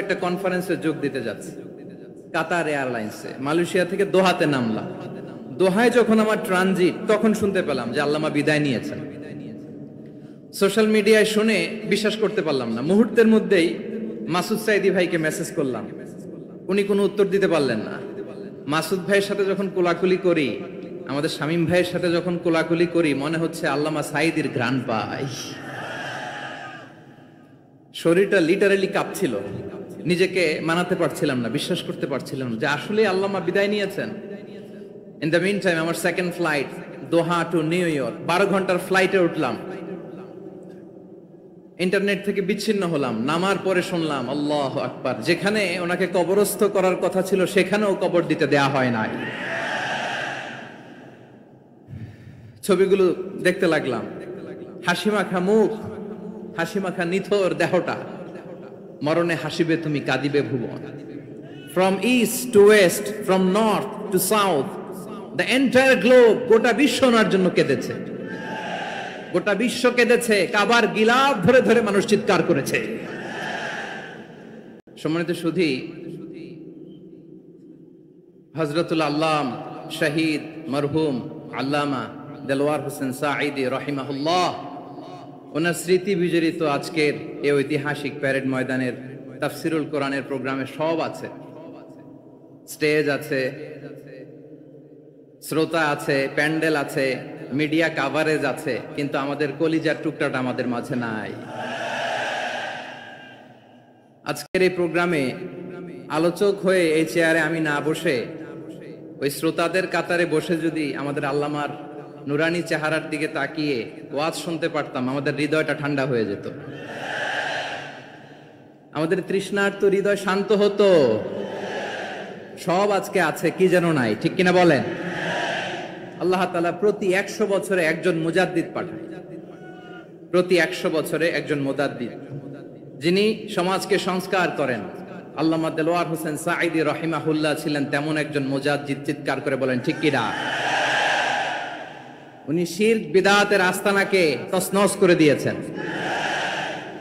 একটা কনফারেন্সে যোগ দিতে যাচ্ছি কাতার এয়ারলাইন্সে। মালয়েশিয়া থেকে দোহাতে নামলাম। দোহায় যখন আমার ট্রানজিট, তখন শুনতে পেলাম যে আল্লামা বিদায় নিয়েছেন। সোশ্যাল মিডিয়ায় শুনে বিশ্বাস করতে পারলাম না। মুহূর্তের মধ্যেই মাসুদ সাইদি ভাইকে মেসেজ করলাম, উনি কোনো উত্তর দিতে পারলেন না। মাসুদ ভাইয়ের সাথে যখন কোলাকুলি করি, আমাদের শামীম ভাইয়ের সাথে যখন কোলাকুলি করি, মনে হচ্ছে আল্লামা সাইদির ঘ্রাণ পাই। শরীরটা লিটারালি কাঁপছিল, নিজেকে মানাতে পারছিলাম না, বিশ্বাস করতে পারছিলাম না যে আসলে আল্লামা বিদায় নিয়েছেন। ইন দ্য মিন টাইম আমার সেকেন্ড ফ্লাইট দোহা টু নিউ ইয়র্ক, 12 ঘন্টার ফ্লাইটে উঠলাম। ইন্টারনেট থেকে বিচ্ছিন্ন হলাম। নামার পরে শুনলাম আল্লাহু আকবার, যেখানে ওনাকে কবরস্থ করার কথা ছিল সেখানেও কবর দিতে দেয়া হয় নাই। ছবিগুলো দেখতে লাগলাম, হাসিমাখা মুখ, হাসিমাখা নিথর দেহটা, মরণে হাসিবে তুমি কাঁদিবে ভুবন। From east to west, from north to south, the entire globe, গোটা বিশ্ব ওনার জন্য কেঁদেছে, গোটা বিশ্ব কেঁদেছে। কাবার গিলাফ ধরে ধরে মানুষ চিৎকার করেছে। সম্মানিত সুধী, হযরতুল আল্লাম শহীদ মরহুম আল্লামা দেলওয়ার হোসেন সাঈদী রাহিমাহুল্লাহ, ওনার স্মৃতি বিজড়িত আজকের এই ঐতিহাসিক প্যারেড ময়দানের তাফসিরুল কোরআনের প্রোগ্রামে সব আছে। স্টেজ আছে, শ্রোতা আছে, প্যান্ডেল আছে, মিডিয়া কাভারেজ আছে, কিন্তু আমাদের কলিজার টুকটাটা আমাদের মাঝে নাই। আজকের এই প্রোগ্রামে আলোচক হয়ে এই চেয়ারে আমি না বসে ওই শ্রোতাদের কাতারে বসে যদি আমাদের আল্লামার নুরানি চেহারার দিকে তাকিয়ে ওয়াজ শুনতে পারতাম, আমাদের হৃদয়টা ঠান্ডা হয়ে যেত, আমাদের তৃষ্ণার্ত হৃদয় শান্ত হতো। সব আজকে আছে, কি যেন নাই, ঠিক কিনা বলেন? আল্লাহ তাআলা প্রতি 100 বছরে একজন মুজাদ্দিদ পাঠান, প্রতি 100 বছরে একজন মুজাদ্দিদ, যিনি সমাজকে সংস্কার করেন। আল্লামা দেলওয়ার হোসেন সাঈদী রাহিমাহুল্লাহ ছিলেন তেমন একজন মুজাদ্দিদ। চিৎকার করে বলেন ঠিক কিনা? উনি শিরক বিদআতের আস্তানাকে তছনছ করে দিয়েছেন,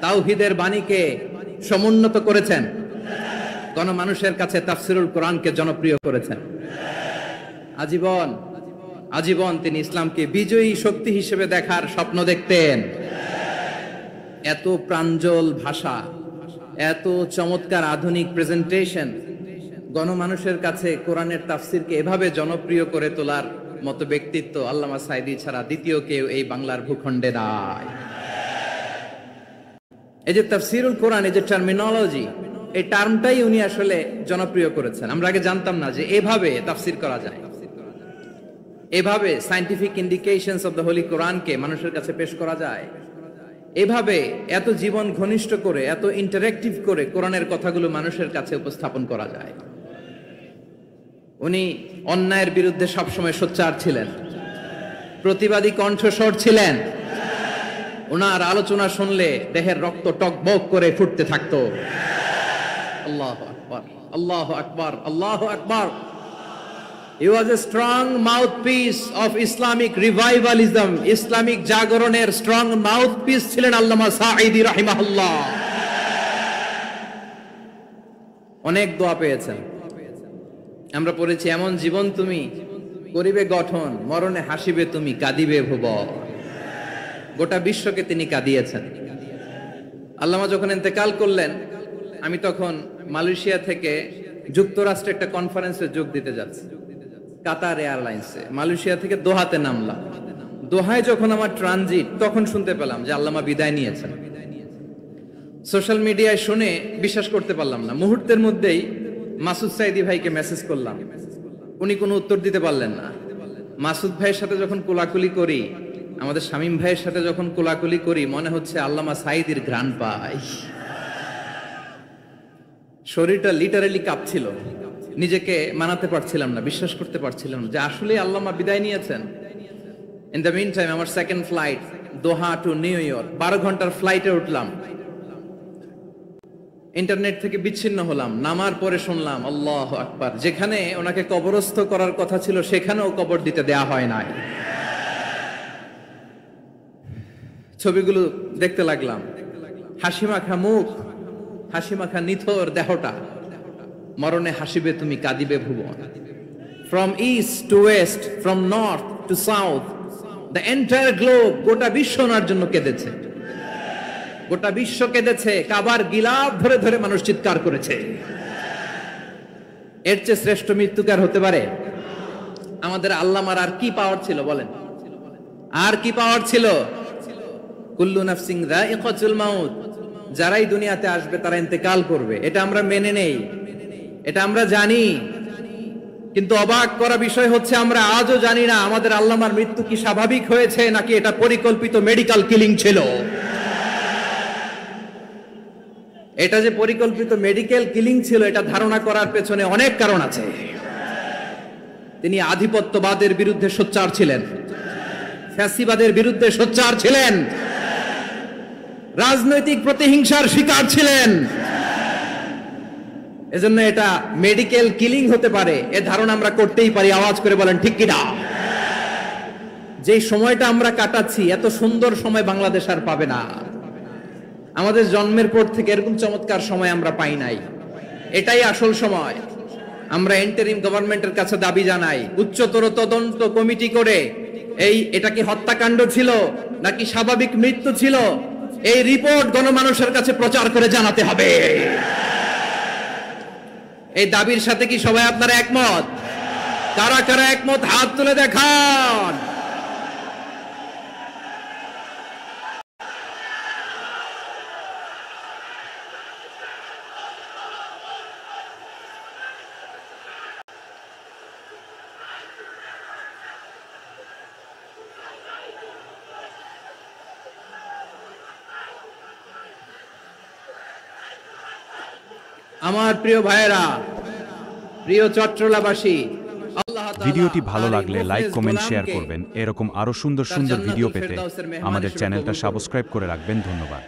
তাওহীদের বাণীকে সমুন্নত করেছেন, গণমানুষের কাছে তাফসিরুল কোরআনকে জনপ্রিয় করেছেন। আজীবন আজীবন তিনি ইসলামকে বিজয়ী শক্তি হিসেবে দেখার স্বপ্ন দেখতেন। এত প্রাঞ্জল ভাষা, এত চমৎকার আধুনিক প্রেজেন্টেশন, গণমানুষের কাছে কোরআনের তাফসিরকে এভাবে জনপ্রিয় করে তোলার মতো ব্যক্তিত্ব আল্লামা সাঈদী ছাড়া দ্বিতীয় কেউ এই বাংলার ভূখণ্ডে নাই। এই যে তাফসিরুল কোরআন, এই যে টার্মিনোলজি, এই টার্মটাই উনি আসলে জনপ্রিয় করেছেন। আমরা আগে জানতাম না যে এভাবে তাফসির করা যায়, এভাবে scientific indications of the Holi কোরআনকে মানুষের কাছে পেশ করা যায়, এভাবে এত জীবন ঘনিষ্ঠ করে, এত ইন্টারেক্টিভ করে কোরআনের কথাগুলো মানুষের কাছে উপস্থাপন করা যায়। উনি অন্যায়ের বিরুদ্ধে সবসময় সোচ্চার ছিলেন, প্রতিবাদী কণ্ঠস্বর ছিলেন। ওনার আলোচনা শুনলে দেহের রক্ত টকবক করে ফুটতে থাকতো। আল্লাহু আকবার, আল্লাহু আকবার, আল্লাহু আকবার। He was a strong mouthpiece of Islamic revivalism. Islamic জাগরণের স্ট্রং মাউথপিস ছিলেন আল্লামা সাঈদী রাহিমাহুল্লাহ। অনেক দোয়া পেয়েছেন, আমরা পড়েছি, এমন জীবন তুমি করিবে গঠন, মরণে হাসিবে তুমি কাঁদিবে ভুবন। গোটা বিশ্বকে তিনি কাঁদিয়েছেন। আল্লামা যখন ইন্তেকাল করলেন, আমি তখন মালয়েশিয়া থেকে যুক্তরাষ্ট্রে একটা কনফারেন্সে যোগ দিতে যাচ্ছি কাতার এয়ারলাইন্সে। মালয়েশিয়া থেকে দোহাতে নামলাম। দোহায় যখন আমার ট্রানজিট, তখন শুনতে পেলাম যে আল্লামা বিদায় নিয়েছেন। সোশ্যাল মিডিয়ায় শুনে বিশ্বাস করতে পারলাম না। মুহূর্তের মধ্যেই মাসুদ সাইদি ভাইকে মেসেজ করলাম, উনি কোনো উত্তর দিতে পারলেন না। মাসুদ ভাইয়ের সাথে যখন কোলাকুলি করি, আমাদের শামীম ভাইয়ের সাথে যখন কোলাকুলি করি, মনে হচ্ছে আল্লামা সাঈদীর ঘ্রাণ পাই। শরীরটা লিটারালি কাঁপছিল, নিজেকে মানাতে পারছিলাম না, বিশ্বাস করতে পারছিলাম না যে আসলে আল্লামা বিদায় নিয়েছেন। ইন দ্য মিন টাইম আমার সেকেন্ড ফ্লাইট দোহা টু নিউ ইয়র্ক, 12 ঘন্টার ফ্লাইটে উঠলাম। ইন্টারনেট থেকে বিচ্ছিন্ন হলাম। নামার পরে শুনলাম আল্লাহু আকবার, যেখানে ওনাকে কবরস্থ করার কথা ছিল সেখানেও কবর দিতে দেয়া হয় নাই। ছবিগুলো দেখতে লাগলাম, হাসিমাখা মুখ, হাসি মাখা নিথর দেহটা, মরণে হাসিবে তুমি কাঁদিবে ভুবন। From east to west, from north to south, the entire globe, গোটা বিশ্ব ওনার জন্য কেঁদেছে, গোটা বিশ্ব কেঁদেছে। কাবার গিলাফ ধরে ধরে মানুষ চিৎকার করেছে। এর চেয়ে শ্রেষ্ঠ মৃত্যুকার হতে পারে? আমাদের আল্লামার আর কি পাওয়ার ছিল বলেন? আর কি পাওয়ার ছিল? কুল্লু নাফসিন যায়িকাতুল মাউত, যারাই দুনিয়াতে আসবে তারা ইন্তেকাল করবে, এটা আমরা মেনে নেই, এটা আমরা জানি। কিন্তু অবাক করা বিষয় হচ্ছে আমরা আজও জানি না আমাদের আল্লামার মৃত্যু কি স্বাভাবিক হয়েছে নাকি এটা পরিকল্পিত মেডিকেল কিলিং ছিল। এটা যে পরিকল্পিত মেডিকেল কিলিং ছিল এটা ধারণা করার পেছনে অনেক কারণ আছে। তিনি আধিপত্যবাদের বিরুদ্ধে সোচ্চার ছিলেন, ফ্যাসিবাদের বিরুদ্ধে সোচ্চার ছিলেন, রাজনৈতিক প্রতিহিংসার শিকার ছিলেন। এজন্য এটা মেডিকেল কিলিং হতে পারে এ ধারণা আমরা করতেই পারি। আওয়াজ করে বলেন ঠিক কিনা? যে সময়টা আমরা কাটাচ্ছি এত সুন্দর সময় বাংলাদেশ আর পাবে না। আমাদের জন্মের পর থেকে এরকম চমৎকার সময় আমরা পাই নাই, এটাই আসল সময়। আমরা ইন্টারিম গভর্নমেন্টের কাছে দাবি জানাই, উচ্চতর তদন্ত কমিটি করে এটা কি হত্যাকাণ্ড ছিল নাকি স্বাভাবিক মৃত্যু ছিল, এই রিপোর্ট গণমানুষের কাছে প্রচার করে জানাতে হবে। এই দাবির সাথে কি সবাই আপনারা একমত? কারা কারা একমত হাত তুলে দেখান। আমার প্রিয় ভাইয়েরা, প্রিয় চট্টলাবাসী, ভিডিওটি ভালো লাগলে লাইক, কমেন্ট, শেয়ার করবেন। এরকম আরো সুন্দর সুন্দর ভিডিও পেতে আমাদের চ্যানেলটা সাবস্ক্রাইব করে রাখবেন। ধন্যবাদ।